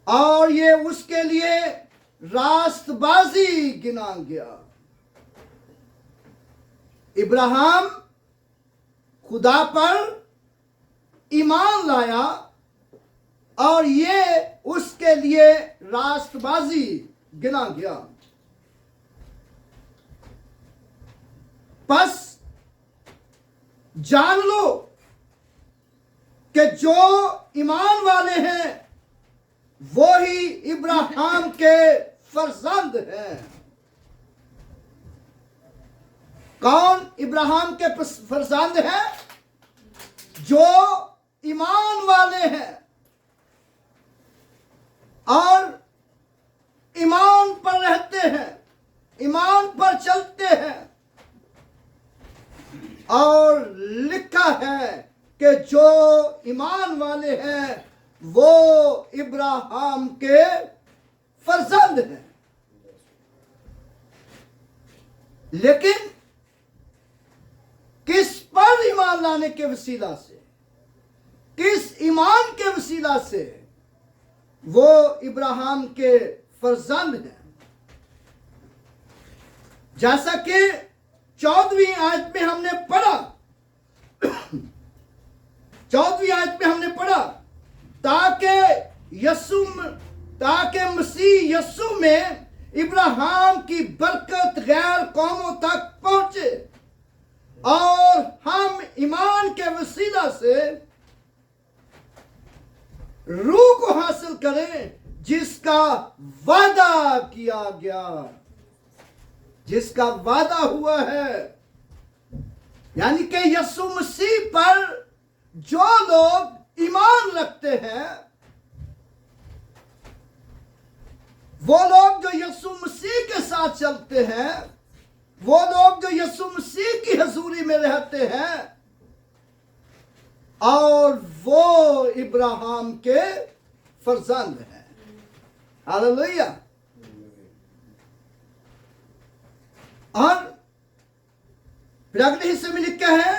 और ये उसके लिए रास्तबाजी गिना गया। इब्राहिम खुदा पर ईमान लाया और ये उसके लिए रास्तबाजी गिना गया। बस जान लो कि जो ईमान वाले हैं वो ही इब्राहिम के फर्जंद हैं। कौन इब्राहिम के फर्जंद हैं? जो ईमान वाले हैं और ईमान पर रहते हैं, ईमान पर चलते हैं। और लिखा है कि जो ईमान वाले हैं वो इब्राहिम के फर्जंद हैं। लेकिन किस पर ईमान लाने के वसीला से, किस ईमान के वसीला से वो इब्राहिम के फर्जंद हैं? जैसा कि 14वीं आयत में हमने पढ़ा, 14वीं आयत में हमने पढ़ा, ताकि मसीह यीशु में इब्राहिम की बरकत गैर कौमों तक पहुंचे और हम ईमान के वसीला से रूह को हासिल करें जिसका वादा किया गया, जिसका वादा हुआ है। यानी कि यीशु मसीह पर जो लोग ईमान रखते हैं, वो लोग जो यीशु मसीह के साथ चलते हैं, वो लोग जो यीशु मसीह की हजूरी में रहते हैं, और वो इब्राहिम के फर्जंद हैं। हालेलुया। और फिर अगले हिस्से में लिखा है,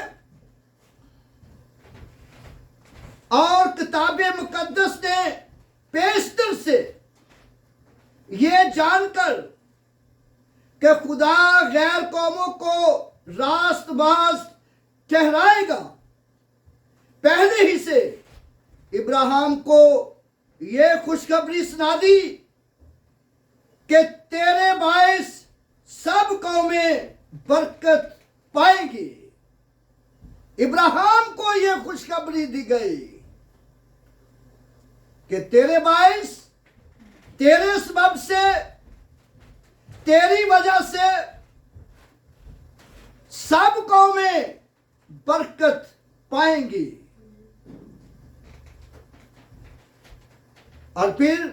और किताबे मुकद्दस ने पेशतर से यह जानकर कि खुदा गैर कौमों को रास्तबाज ठहराएगा, पहले ही से इब्राहिम को यह खुशखबरी सुना दी कि तेरे बाइस सब कौमें बरकत पाएंगी। इब्राहिम को यह खुशखबरी दी गई कि तेरे बाइस, तेरे सबब से, तेरी वजह से सब कौमें बरकत पाएंगी। और फिर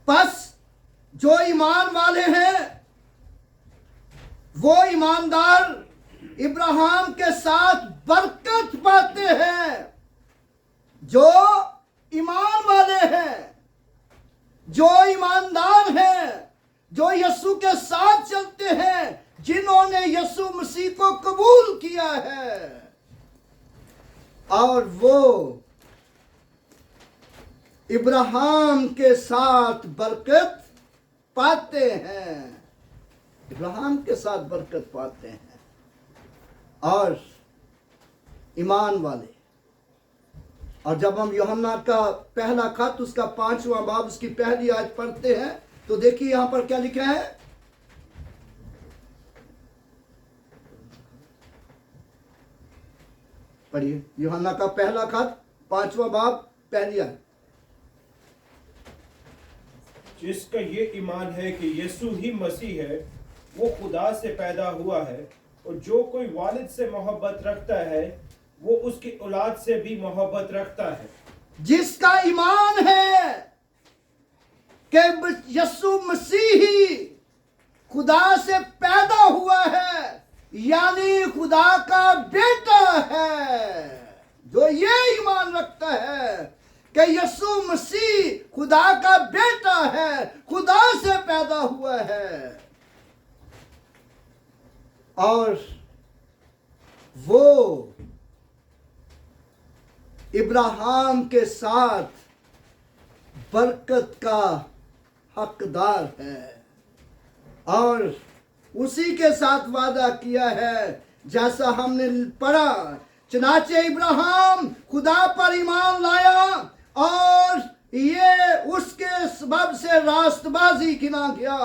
बस जो ईमान वाले हैं वो ईमानदार इब्राहिम के साथ बरकत पाते हैं। जो ईमान वाले हैं, जो ईमानदार हैं, जो यीशु के साथ चलते हैं, जिन्होंने यीशु मसीह को कबूल किया है, और वो इब्राहिम के साथ बरकत पाते हैं, इब्राहिम के साथ बरकत पाते हैं। और ईमान वाले, और जब हम यूहन्ना का पहला खत उसका 5वां बाब उसकी पहली आयत पढ़ते हैं तो देखिए यहां पर क्या लिखा है। पढ़िए, यूहन्ना का पहला खत 5वां बाब पहली आयत। जिसका ये ईमान है कि यीशु ही मसीह है, वो खुदा से पैदा हुआ है, और जो कोई वालिद से मोहब्बत रखता है वो उसकी औलाद से भी मोहब्बत रखता है। जिसका ईमान है कि यीशु मसीह ही खुदा से पैदा हुआ है, यानी खुदा का बेटा है, जो ये ईमान रखता है कि यीशु मसीह खुदा का बेटा है, खुदा से पैदा हुआ है, और वो इब्राहिम के साथ बरकत का हकदार है और उसी के साथ वादा किया है जैसा हमने पढ़ा। चनाचे इब्राहिम खुदा पर ईमान लाया और ये उसके सबब से रास्तबाजी गिना गया।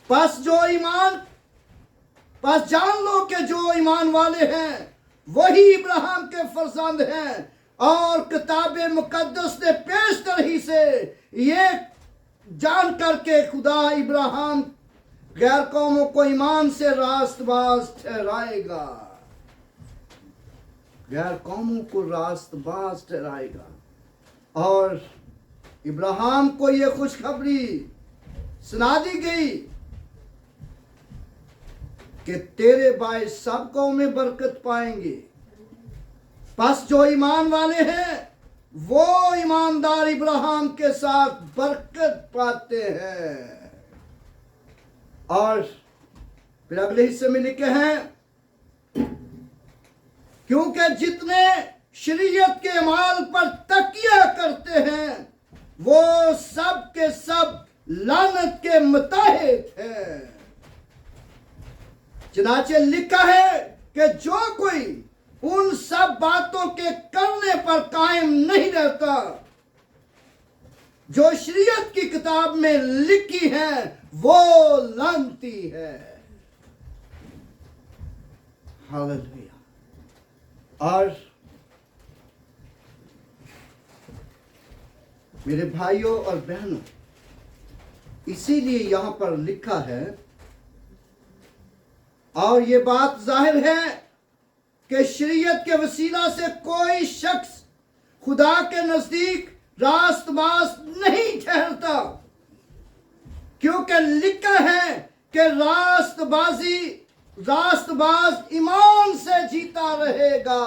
बस जान लो कि जो ईमान वाले हैं वही इब्राहिम के फर्जंद हैं और किताब मुकद्दस ने पेशतरही से ये जान करके खुदा इब्राहिम गैर कौमों को ईमान से रास्तबाज ठहराएगा, गैर कौमों को रास्तबाज ठहराएगा। और इब्राहिम को यह खुशखबरी सुना दी गई कि तेरे भाई सब कौमें बरकत पाएंगे। बस जो ईमान वाले हैं वो ईमानदार इब्राहिम के साथ बरकत पाते हैं। और फिर अगले हिस्से में लिखे हैं, क्योंकि जितने शरीयत के अमाल पर तकिया करते हैं वो सब के सब लानत के मुताहिद हैं। चनाचे लिखा है कि जो कोई उन सब बातों के करने पर कायम नहीं रहता जो शरीयत की किताब में लिखी है वो लानती है। हालेलुया। और मेरे भाइयों और बहनों, इसीलिए यहां पर लिखा है और ये बात जाहिर है कि शरीयत के वसीला से कोई शख्स खुदा के नजदीक रास्तबाज नहीं ठहरता, क्योंकि लिखा है कि रास्तबाज ईमान से जीता रहेगा।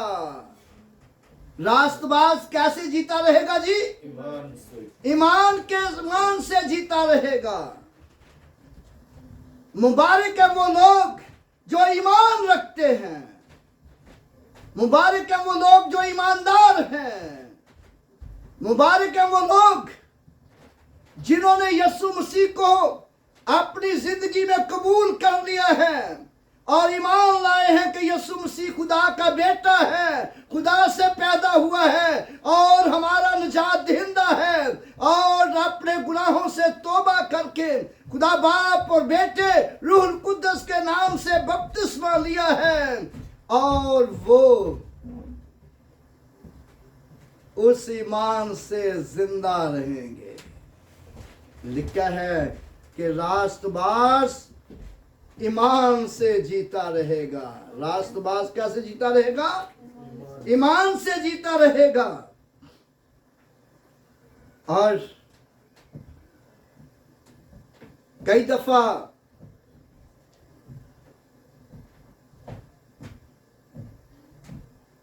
रास्तबाज कैसे जीता रहेगा जी? ईमान से जीता रहेगा। मुबारक है वो लोग जो ईमान रखते हैं, मुबारक है वो लोग जो ईमानदार हैं, मुबारक है वो लोग जिन्होंने यीशु मसीह को अपनी जिंदगी में कबूल कर लिया है और ईमान लाए हैं कि यीशु मसीह खुदा का बेटा है, खुदा से पैदा हुआ है और हमारा निजात दहिंदा है और अपने गुनाहों से तौबा करके खुदा बाप और बेटे रूह कुद्दस के नाम से बपतिस्मा लिया है और वो उस ईमान से जिंदा रहेंगे। लिखा है कि रास्तबाज ईमान से जीता रहेगा। रास्तबाज कैसे जीता रहेगा? ईमान से जीता रहेगा। और कई दफा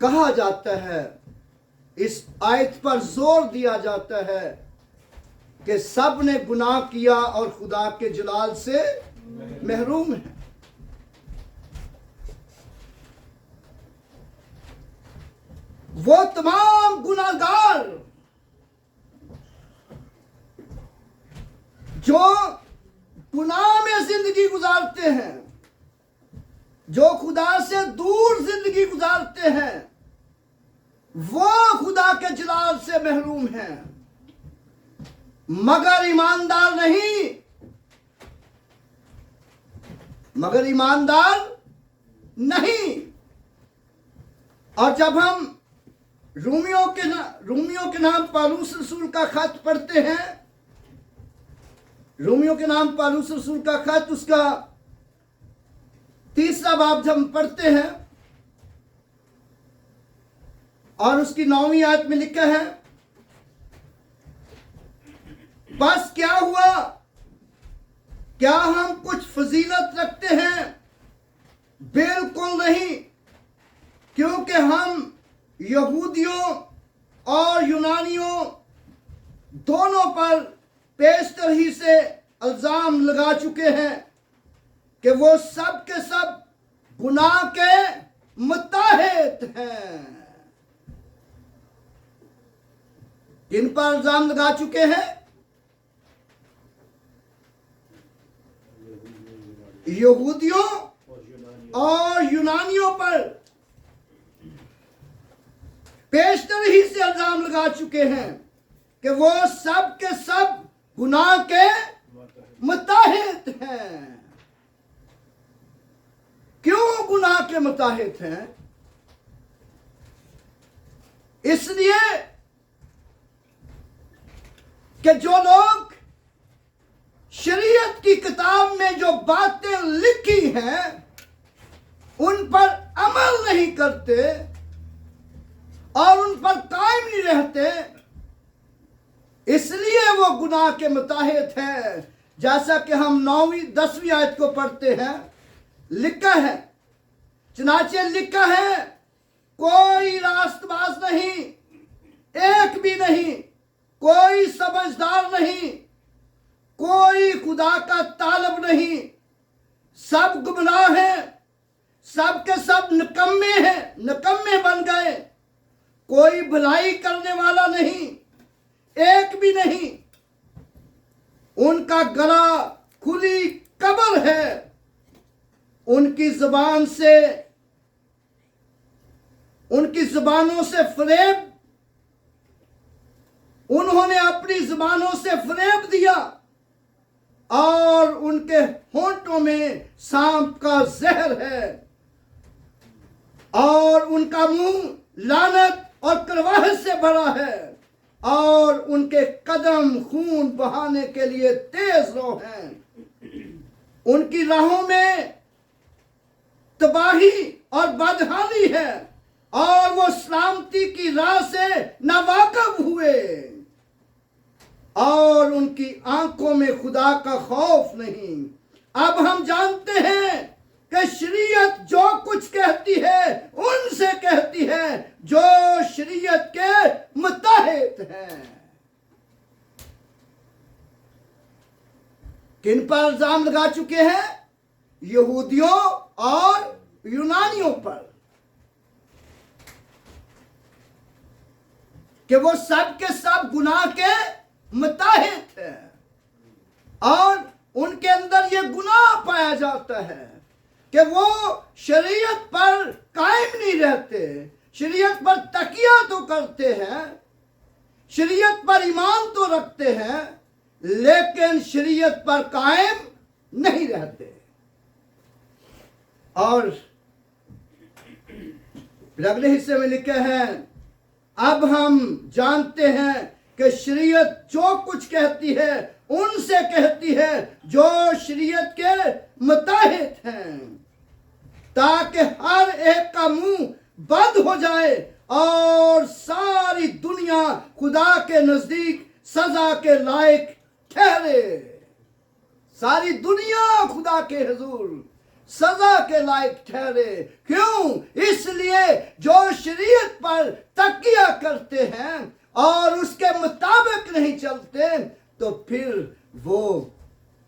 कहा जाता है, इस आयत पर जोर दिया जाता है कि सब ने गुनाह किया और खुदा के जलाल से महरूम है। वो तमाम गुनाहगार जो गुनाह में जिंदगी गुजारते हैं, जो खुदा से दूर जिंदगी गुजारते हैं, वो खुदा के जलाल से महरूम हैं, मगर ईमानदार नहीं, मगर ईमानदार नहीं। और जब हम रूमियों के नाम पौलुस रसूल का खत पढ़ते हैं, रोमियो के नाम पौलुस रसूल का खत उसका 3 बाब जब हम पढ़ते हैं और उसकी 9वीं आयत में लिखा है, बस क्या हुआ, क्या हम कुछ फजीलत रखते हैं? बिल्कुल नहीं, क्योंकि हम यहूदियों और यूनानियों दोनों पर पेशतरही से इल्जाम लगा चुके हैं कि वो सब के सब गुनाह के मुताहिद हैं। किन पर इल्जाम लगा चुके हैं? यहूदियों और यूनानियों पर पेशतर ही से इल्जाम लगा चुके हैं कि वो सब के सब गुनाह के मुताहिद हैं। क्यों गुनाह के मुताहिद हैं? इसलिए कि जो लोग शरीयत की किताब में जो बातें लिखी हैं उन पर अमल नहीं करते और उन पर कायम नहीं रहते, इसलिए वो गुनाह के मुताहिद है। जैसा कि हम 9वीं 10वीं आयत को पढ़ते हैं, लिखा है, चनाचे लिखा है, कोई रास्तबाज नहीं, एक भी नहीं, कोई समझदार नहीं, कोई खुदा का तालब नहीं, सब गुमराह हैं, सब के सब निकम्मे हैं, निकम्मे बन गए, कोई भलाई करने वाला नहीं, एक भी नहीं। उनका गला खुली कब्र है, उनकी जुबान से, उनकी जुबानों से फरेब, उन्होंने अपनी जुबानों से फरेब दिया और उनके होंठों में सांप का जहर है और उनका मुंह लानत और करवाहट से भरा है और उनके कदम खून बहाने के लिए तेज रो हैं। उनकी राहों में तबाही और बदहाली है और वो सलामती की राह से नावाकिफ हुए और उनकी आंखों में खुदा का खौफ नहीं। अब हम जानते हैं कि शरीयत जो कुछ कहती है उनसे कहती है जो शरीयत के मुताहिद हैं। किन पर इल्जाम लगा चुके हैं? यहूदियों और यूनानियों पर, कि वो सब के सब गुनाह के मुताहिद है और उनके अंदर ये गुनाह पाया जाता है कि वो शरीयत पर कायम नहीं रहते, शरीयत पर तकिया तो करते हैं, शरीयत पर ईमान तो रखते हैं, लेकिन शरीयत पर कायम नहीं रहते। और अगले हिस्से में लिखे हैं, अब हम जानते हैं कि शरीयत जो कुछ कहती है उनसे कहती है जो शरीयत के मुताहिद हैं, ताकि हर एक का मुंह बंद हो जाए और सारी दुनिया खुदा के नजदीक सजा के लायक ठहरे। सारी दुनिया खुदा के हुजूर सजा के लायक ठहरे। क्यों? इसलिए जो शरीयत पर तकिया करते हैं और उसके मुताबिक नहीं चलते तो फिर वो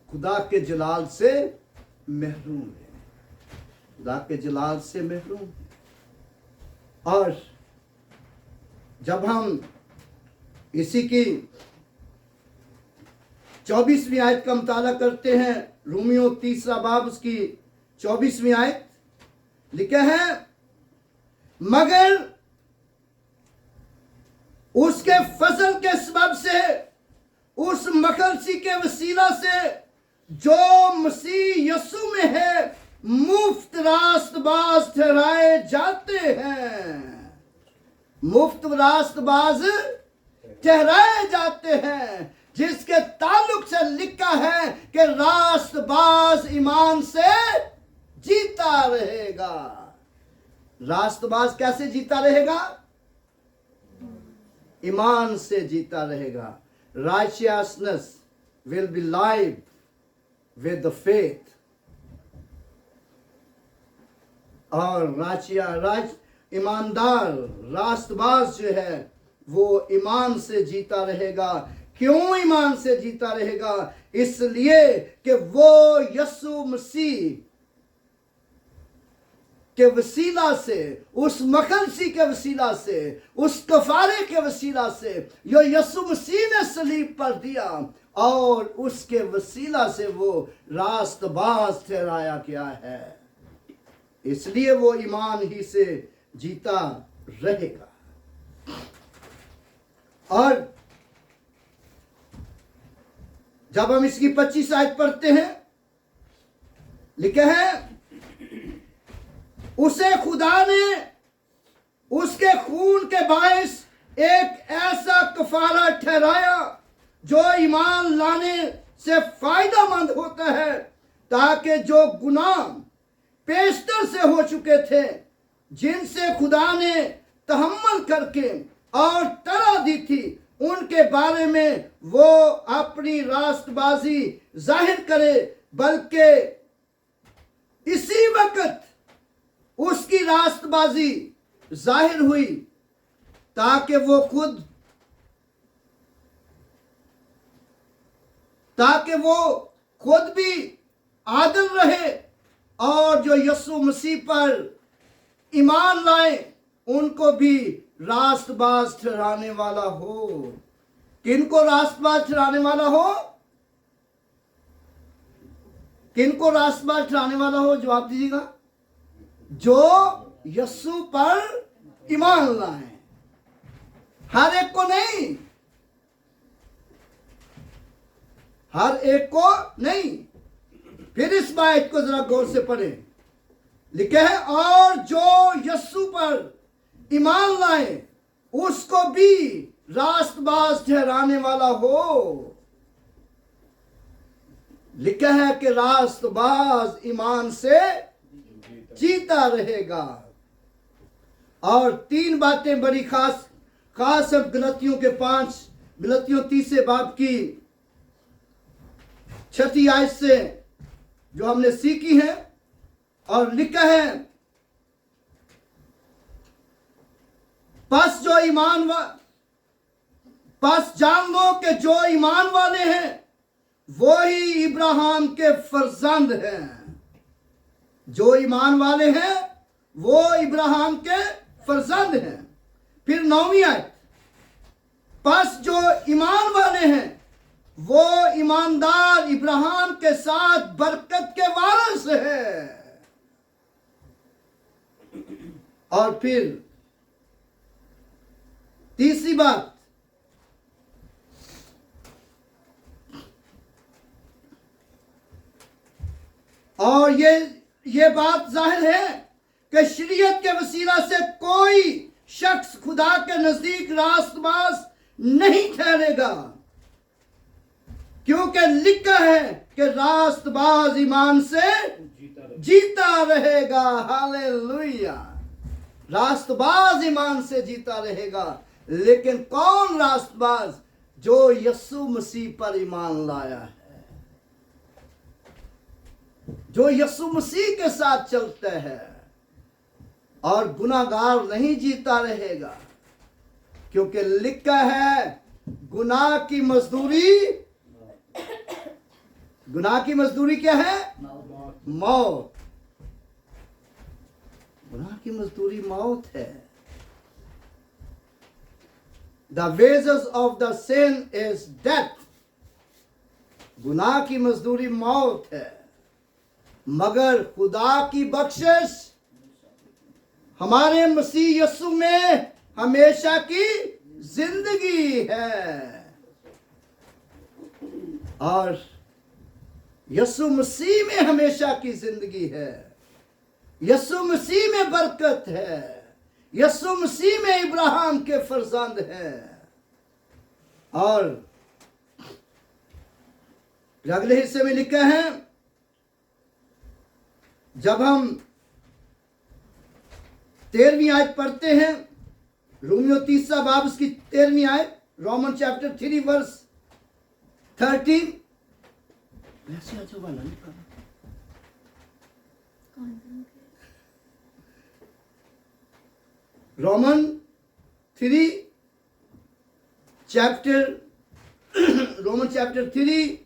खुदा के जलाल से महरूम है, खुदा के जलाल से महरूम है। और जब हम इसी की 24वीं आयत का मुताला करते हैं, रोमियो 3 बाब उसकी 24वीं आयत, लिखा है, मगर उसके फजल के सबब से, उस मखलसी के वसीला से जो मसीह यीशु में है, मुफ्त रास्तबाज ठहराए जाते हैं। मुफ्त रास्तबाज ठहराए जाते हैं, जिसके ताल्लुक से लिखा है कि रास्तबाज ईमान से जीता रहेगा। रास्तबाज कैसे जीता रहेगा? ईमान से जीता रहेगा। Righteousness will be live with the faith. और ईमानदार रास्तबाज जो है वो ईमान से जीता रहेगा। क्यों ईमान से जीता रहेगा? इसलिए कि वो यीशु मसीह के वसीला से, उस मखलसी के वसीला से, उस कफारे के वसीला से जो यीशु मसीह ने सलीब पर दिया, और उसके वसीला से वो रास्तबाज ठहराया गया है। इसलिए वो ईमान ही से जीता रहेगा। और जब हम इसकी 25 आयत पढ़ते हैं, लिखे हैं, उसे खुदा ने उसके खून के बायस एक ऐसा कफारा ठहराया जो ईमान लाने से फायदेमंद होता है, ताकि जो गुनाह पेशतर से हो चुके थे, जिनसे खुदा ने तहम्मुल करके और तरा दी थी, उनके बारे में वो अपनी रास्तबाजी जाहिर करे, बल्कि इसी वक्त उसकी रास्तबाजी जाहिर हुई ताकि वो खुद भी आदिल रहे, और जो यीशु मसीह पर ईमान लाए उनको भी रास्तबाज ठहराने वाला हो। किनको रास्तबाज ठहराने वाला हो? किनको रास्तबाज ठहराने वाला हो? जवाब दीजिएगा। जो यीशु पर ईमान लाए, हर एक को नहीं, हर एक को नहीं। फिर इस बात को जरा गौर से पढ़ें। लिखे है, और जो यीशु पर ईमान लाए उसको भी रास्तबाज ठहराने वाला हो। लिखा है कि रास्तबाज ईमान से जीता रहेगा। और 3 बातें बड़ी खास है गलतियों 3 बाब की 6 आयत से जो हमने सीखी है। और लिखा है, बस जान लो कि जो ईमान वाले हैं वो ही इब्राहिम के फर्जंद हैं। जो ईमान वाले हैं वो इब्राहिम के फर्जंद हैं। फिर 9वीं आयत, बस जो ईमान वाले हैं वो ईमानदार इब्राहिम के साथ बरकत के वारिस है। और फिर तीसरी बात, और ये बात जाहिर है कि शरीयत के वसीला से कोई शख्स खुदा के नजदीक रास्तबाज नहीं ठहरेगा, क्योंकि लिखा है कि रास्तबाज ईमान से जीता रहेगा। हालेलुया। रास्तबाज ईमान से जीता रहेगा। लेकिन कौन रास्तबाज? जो यीशु मसीह पर ईमान लाया है, जो यीशु मसीह के साथ चलता है। और गुनाहगार नहीं जीता रहेगा, क्योंकि लिखा है गुनाह की मजदूरी क्या है? मौत। गुनाह की मजदूरी मौत है। The wages of the sin is death. गुनाह की मजदूरी मौत है, मगर खुदा की बख्शिश हमारे मसीह यीशु में हमेशा की जिंदगी है। और यीशु मसीह में हमेशा की जिंदगी है। यीशु मसीह में बरकत है। यीशु मसीह में इब्राहिम के फर्जंद हैं। और अगले हिस्से में लिखा है, जब हम 13वीं आयत पढ़ते हैं, रोमियो 3 बाब उसकी 13वीं आयत, Roman chapter 3 verse 13। Roman 3 chapter 3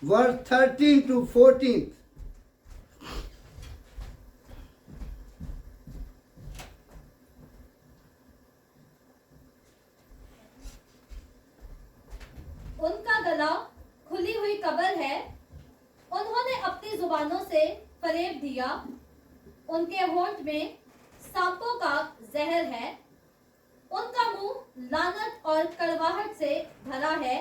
verse 13 to 14। से फरेब दिया। उनके होंठ में सांपों का जहर है। उनका मुंह लानत और कड़वाहट से भरा है।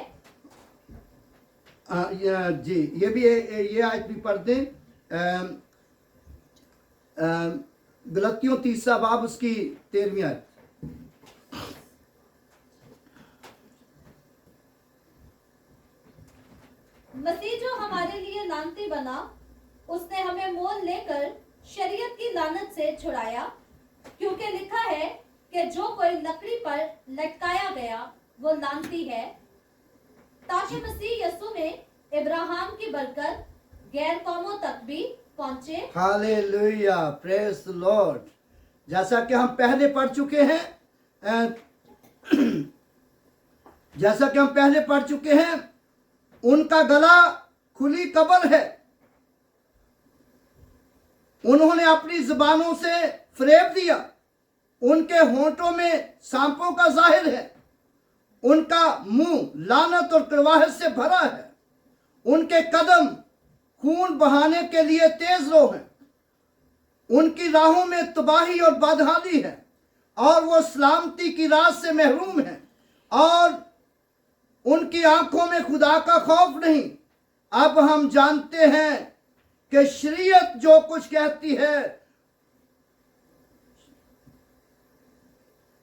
जी ये भी ये आयत भी पढ़ दें। गलतियों 3 बाब उसकी 13वीं आयत। मसीह जो हमारे लिए लानती बना, उसने हमें मोल लेकर शरीयत की लानत से छुड़ाया। क्योंकि लिखा है कि जो कोई लकड़ी पर लटकाया गया वो लानती है, ताकि मसीह यीशु में इब्राहिम की बरकत गैर कौमों तक भी पहुंचे। Hallelujah, praise the Lord. जैसा कि हम पहले पढ़ चुके हैं, जैसा कि हम पहले पढ़ चुके हैं, उनका गला खुली कब्र है। उन्होंने अपनी जुबानों से फरेब दिया। उनके होंठों में सांपों का जाहिर है। उनका मुंह लानत और कड़वाहट से भरा है। उनके कदम खून बहाने के लिए तेज रो हैं। उनकी राहों में तबाही और बदहाली है और वो सलामती की राह से महरूम है और उनकी आंखों में खुदा का खौफ नहीं। अब हम जानते हैं कि शरीयत जो कुछ कहती है,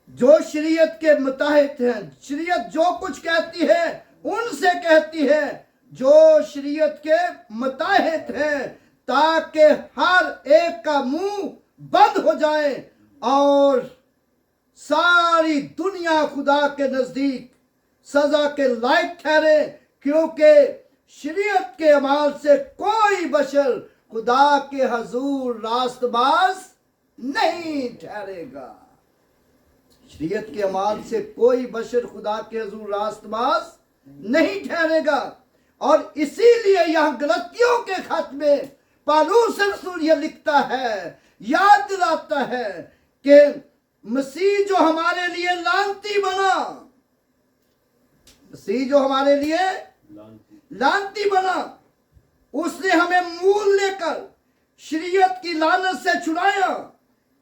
जो शरीयत के मुताहिद हैं, शरीयत जो कुछ कहती है उनसे कहती है जो शरीयत के मुताहिद है, ताकि हर एक का मुंह बंद हो जाए और सारी दुनिया खुदा के नजदीक सजा के लायक ठहरे। क्योंकि शरीयत के अमाल से कोई बशर खुदा के हजूर रास्तबाज नहीं ठहरेगा। शरीयत के अमाल से कोई बशर खुदा के हजूर रास्तबाज नहीं ठहरेगा। और इसीलिए यह गलतियों के खत में पौलुस रसूल यह लिखता है, याद दिलाता है कि मसीह जो हमारे लिए लानती बना, मसीह जो हमारे लिए लानती बना, उसने हमें मूल लेकर शरीयत की लानत से छुड़ाया।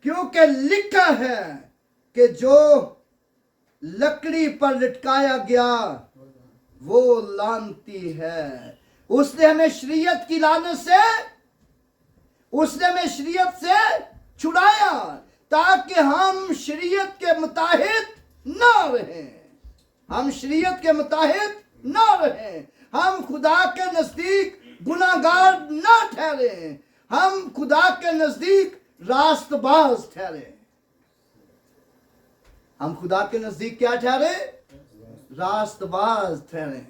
क्योंकि लिखा है कि जो लकड़ी पर लटकाया गया वो लानती है। उसने हमें शरीयत की लानत से, उसने हमें शरीयत से छुड़ाया ताकि हम शरीयत के मुताहिद ना रहें। हम शरीयत के मुताहिद ना रहें। हम खुदा के नजदीक गुनाहगार ना ठहरे। हम खुदा के नजदीक रास्तबाज ठहरे। हम खुदा के नजदीक क्या ठहरे? रास्तबाज ठहरे।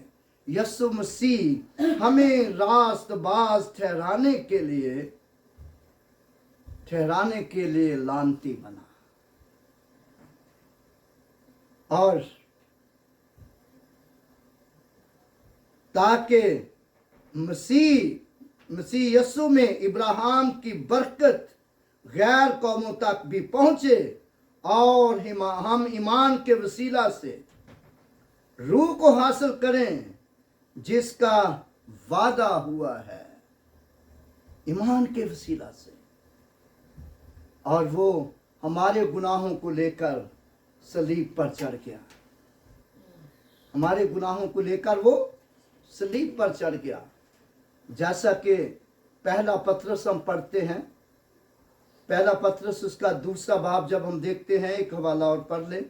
यीशु मसीह हमें रास्तबाज ठहराने के लिए लानती बना। और ताकि मसीह यीशु में इब्राहिम की बरकत गैर कौमों तक भी पहुंचे और हम ईमान के वसीला से रूह को हासिल करें जिसका वादा हुआ है। ईमान के वसीला से। और वो हमारे गुनाहों को लेकर सलीब पर चढ़ गया। हमारे गुनाहों को लेकर वो सलीब पर चढ़ गया। जैसा कि पहला पत्रस हम पढ़ते हैं, पहला पत्रस उसका 2 बाब जब हम देखते हैं, एक हवाला और पढ़ लें।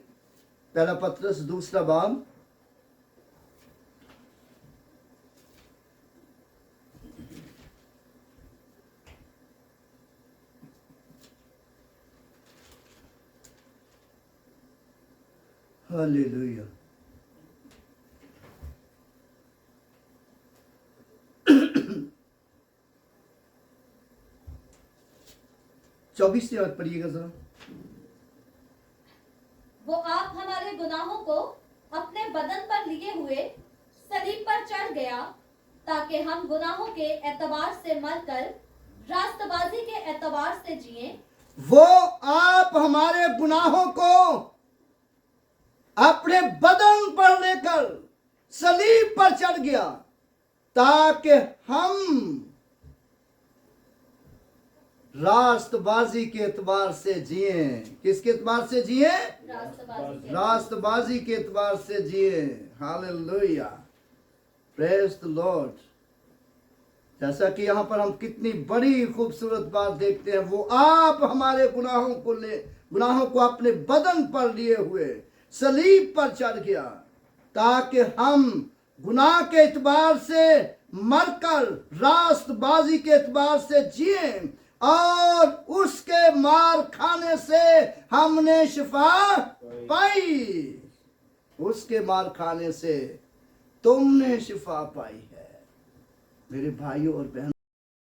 पहला पत्रस 2 बाब हालेलुया। चौबीस से पढ़िएगा जरा। वो आप हमारे गुनाहों को अपने बदन पर लिए हुए सलीब पर चढ़ गया ताकि हम गुनाहों के एतबार से मरकर रास्तबाजी के एतबार से जिए। वो आप हमारे गुनाहों को अपने बदन पर लेकर सलीब पर चढ़ गया ताकि हम रास्तबाजी के एतबार से जिए। किसके एतबार से जिए? रास्तबाजी के रास्तबाजी के एतबार से जिए। Hallelujah, praise the Lord. जैसा कि यहाँ पर हम कितनी बड़ी खूबसूरत बात देखते हैं, वो आप हमारे गुनाहों को अपने बदन पर लिए हुए सलीब पर चढ़ गया, ताकि हम गुनाह के एतबार से मरकर रास्तबाजी के एतबार से जिए, और उसके मार खाने से हमने शिफा पाई। उसके मार खाने से तुमने शिफा पाई है। मेरे भाइयों और बहनों,